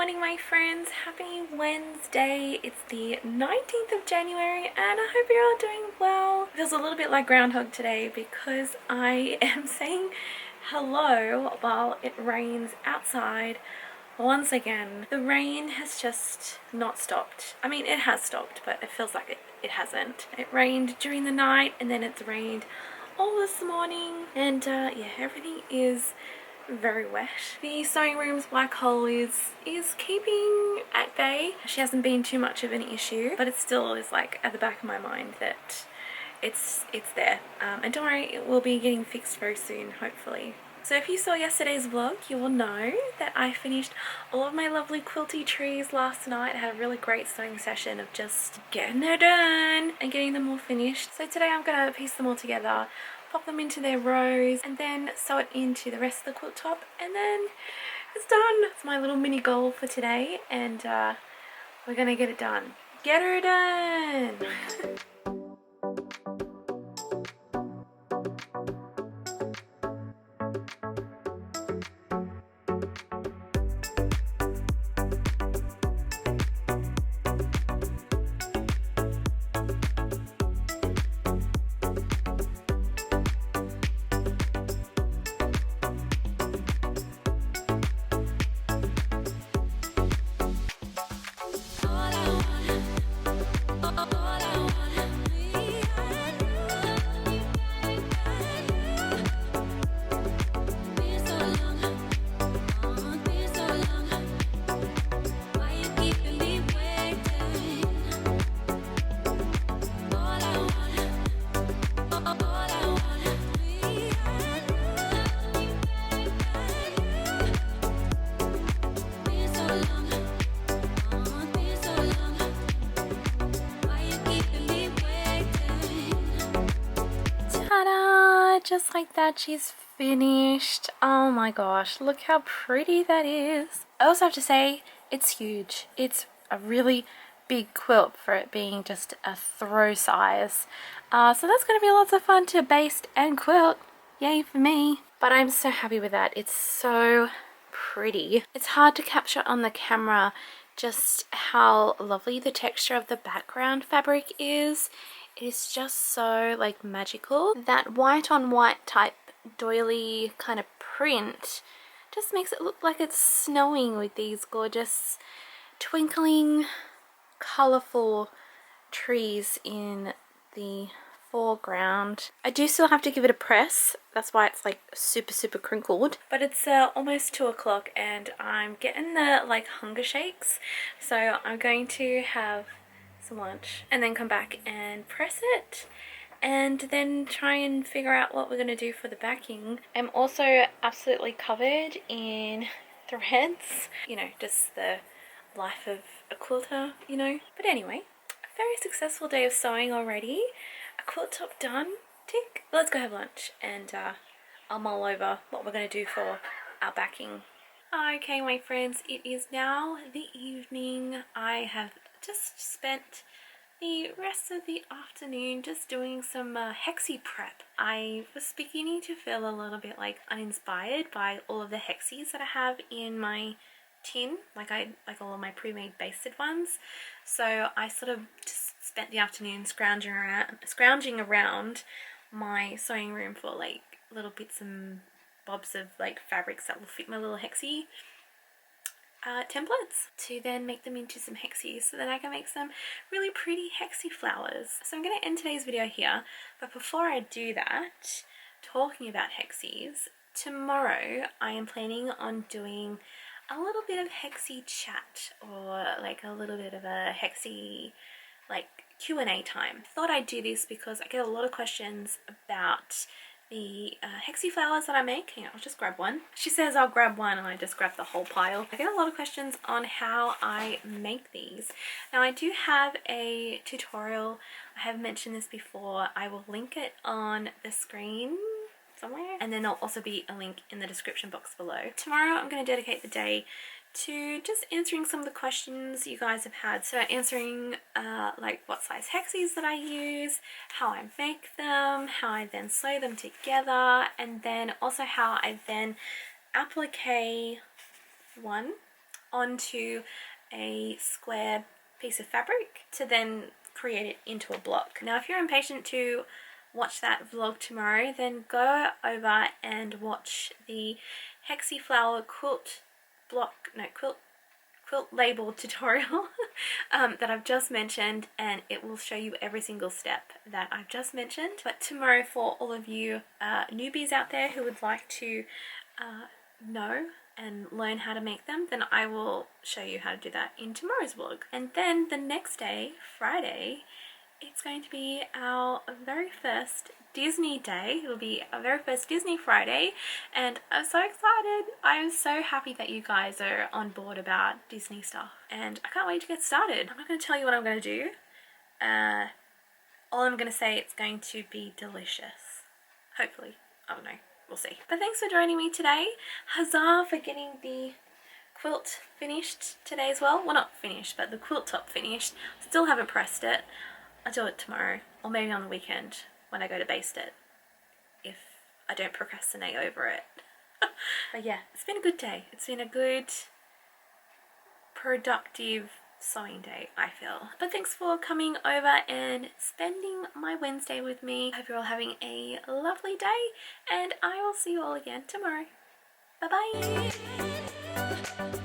morning my friends, happy Wednesday. It's the 19th of January and I hope you're all doing well. It feels a little bit like Groundhog today because I am saying hello while it rains outside once again. The rain has just not stopped. I mean, it has stopped, but it feels like it hasn't. It rained during the night and then it's rained all this morning and yeah, everything is very wet. The sewing room's black hole is keeping at bay. She hasn't been too much of an issue, but it still is like at the back of my mind that it's there. And don't worry, it will be getting fixed very soon, hopefully. So if you saw yesterday's vlog, you will know that I finished all of my lovely quilty trees last night. I had a really great sewing session of just getting them done and getting them all finished. So today I'm gonna piece them all together, pop them into their rows and then sew it into the rest of the quilt top and then it's done. It's my little mini goal for today and we're gonna get it done. Get her done! Just like that, she's finished. Oh my gosh, look how pretty that is. I also have to say, it's huge. It's a really big quilt for it being just a throw size. So that's going to be lots of fun to baste and quilt. Yay for me. But I'm so happy with that. It's so pretty. It's hard to capture on the camera just how lovely the texture of the background fabric is. It is just so like magical. That white on white type doily kind of print just makes it look like it's snowing with these gorgeous twinkling colourful trees in the foreground. I do still have to give it a press, that's why it's like super crinkled, but it's almost 2 o'clock and I'm getting the like hunger shakes, so I'm going to have some lunch and then come back and press it and then try and figure out what we're going to do for the backing. I'm also absolutely covered in threads, you know, just the life of a quilter, you know. But anyway, a very successful day of sewing already. A quilt top done, tick. Let's go have lunch and I'll mull over what we're going to do for our backing. Okay my friends, it is now the evening. I have just spent the rest of the afternoon just doing some hexie prep. I was beginning to feel a little bit like uninspired by all of the hexies that I have in my tin, like all of my pre-made basted ones. So I sort of just spent the afternoon scrounging around my sewing room for like little bits and bobs of like fabrics that will fit my little hexie templates to then make them into some hexies so that I can make some really pretty hexie flowers. So I'm going to end today's video here, but before I do that, talking about hexies, tomorrow I am planning on doing a little bit of hexie chat or like a little bit of a hexie like Q&A time. Thought I'd do this because I get a lot of questions about the hexie flowers that I make. Hang on, I'll just grab one. She says I'll grab one and I just grab the whole pile. I get a lot of questions on how I make these. Now I do have a tutorial. I have mentioned this before. I will link it on the screen somewhere and then there'll also be a link in the description box below. Tomorrow I'm going to dedicate the day to just answering some of the questions you guys have had. So answering like what size hexies that I use, how I make them, how I then sew them together, and then also how I then applique one onto a square piece of fabric to then create it into a block. Now if you're impatient to watch that vlog tomorrow, then go over and watch the Hexie Flower quilt label tutorial that I've just mentioned, and it will show you every single step that I've just mentioned. But tomorrow, for all of you newbies out there who would like to know and learn how to make them, then I will show you how to do that in tomorrow's vlog. And then the next day, Friday, it's going to be our very first Disney day. It'll be our very first Disney Friday, and I'm so excited. I'm so happy that you guys are on board about Disney stuff, and I can't wait to get started. I'm not going to tell you what I'm going to do. All I'm going to say, it's going to be delicious. Hopefully. I don't know. We'll see. But thanks for joining me today. Huzzah for getting the quilt finished today as well. Well, not finished, but the quilt top finished. Still haven't pressed it. I'll do it tomorrow, or maybe on the weekend when I go to baste it, if I don't procrastinate over it. But yeah, it's been a good day. It's been a good, productive sewing day, I feel. But thanks for coming over and spending my Wednesday with me. I hope you're all having a lovely day, and I will see you all again tomorrow. Bye bye.